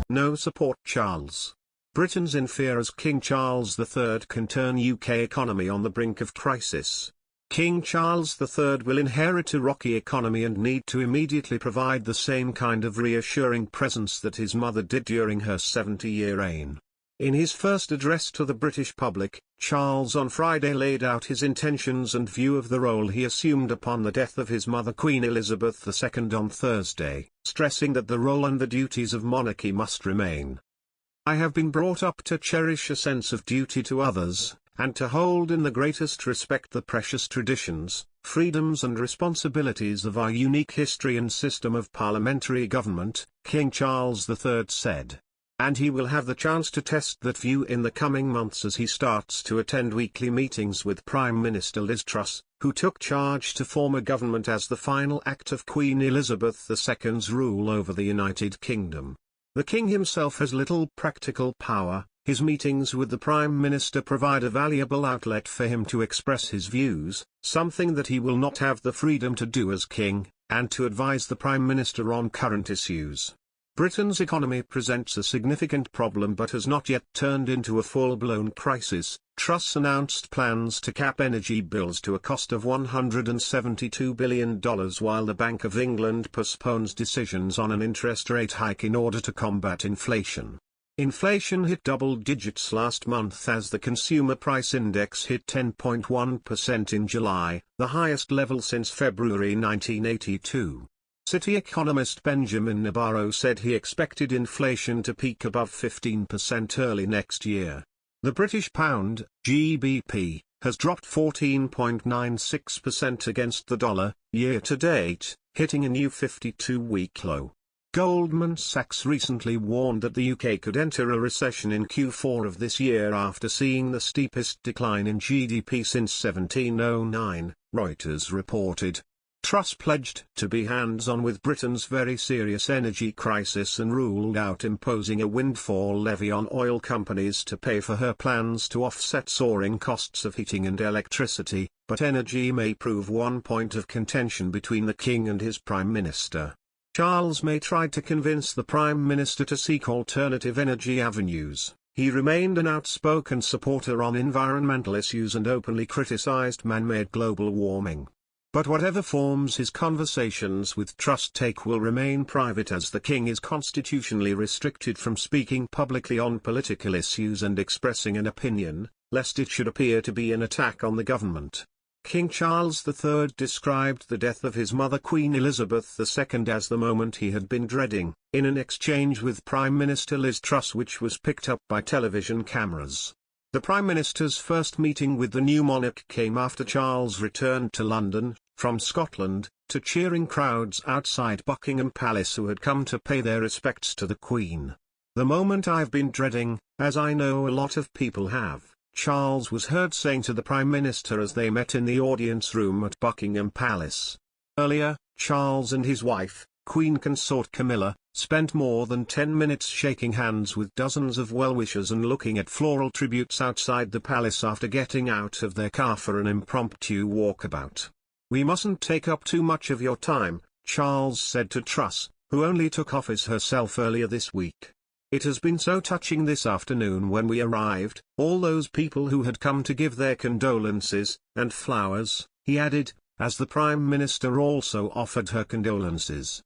No support Charles. Britons in fear as King Charles III can turn UK economy on the brink of crisis. King Charles III will inherit a rocky economy and need to immediately provide the same kind of reassuring presence that his mother did during her 70-year reign. In his first address to the British public, Charles on Friday laid out his intentions and view of the role he assumed upon the death of his mother Queen Elizabeth II on Thursday, stressing that the role and the duties of monarchy must remain. "I have been brought up to cherish a sense of duty to others, and to hold in the greatest respect the precious traditions, freedoms and responsibilities of our unique history and system of parliamentary government," King Charles III said. And he will have the chance to test that view in the coming months as he starts to attend weekly meetings with Prime Minister Liz Truss, who took charge to form a government as the final act of Queen Elizabeth II's rule over the United Kingdom. The King himself has little practical power. His meetings with the Prime Minister provide a valuable outlet for him to express his views, something that he will not have the freedom to do as King, and to advise the Prime Minister on current issues. Britain's economy presents a significant problem but has not yet turned into a full-blown crisis. Truss announced plans to cap energy bills to a cost of $172 billion while the Bank of England postpones decisions on an interest rate hike in order to combat inflation. Inflation hit double digits last month as the consumer price index hit 10.1% in July, the highest level since February 1982. City economist Benjamin Nabarro said he expected inflation to peak above 15% early next year. The British pound, GBP, has dropped 14.96% against the dollar, year-to-date, hitting a new 52-week low. Goldman Sachs recently warned that the UK could enter a recession in Q4 of this year after seeing the steepest decline in GDP since 1709, Reuters reported. Truss pledged to be hands-on with Britain's very serious energy crisis and ruled out imposing a windfall levy on oil companies to pay for her plans to offset soaring costs of heating and electricity, but energy may prove one point of contention between the King and his Prime Minister. Charles may try to convince the Prime Minister to seek alternative energy avenues. He remained an outspoken supporter on environmental issues and openly criticised man-made global warming. But whatever forms his conversations with Truss take will remain private as the King is constitutionally restricted from speaking publicly on political issues and expressing an opinion, lest it should appear to be an attack on the government. King Charles III described the death of his mother Queen Elizabeth II as the moment he had been dreading, in an exchange with Prime Minister Liz Truss which was picked up by television cameras. The Prime Minister's first meeting with the new monarch came after Charles returned to London, from Scotland, to cheering crowds outside Buckingham Palace who had come to pay their respects to the Queen. "The moment I've been dreading, as I know a lot of people have," Charles was heard saying to the Prime Minister as they met in the audience room at Buckingham Palace. Earlier, Charles and his wife, Queen Consort Camilla, spent more than 10 minutes shaking hands with dozens of well-wishers and looking at floral tributes outside the palace after getting out of their car for an impromptu walkabout. "We mustn't take up too much of your time," Charles said to Truss, who only took office herself earlier this week. "It has been so touching this afternoon when we arrived, all those people who had come to give their condolences, and flowers," he added, as the Prime Minister also offered her condolences.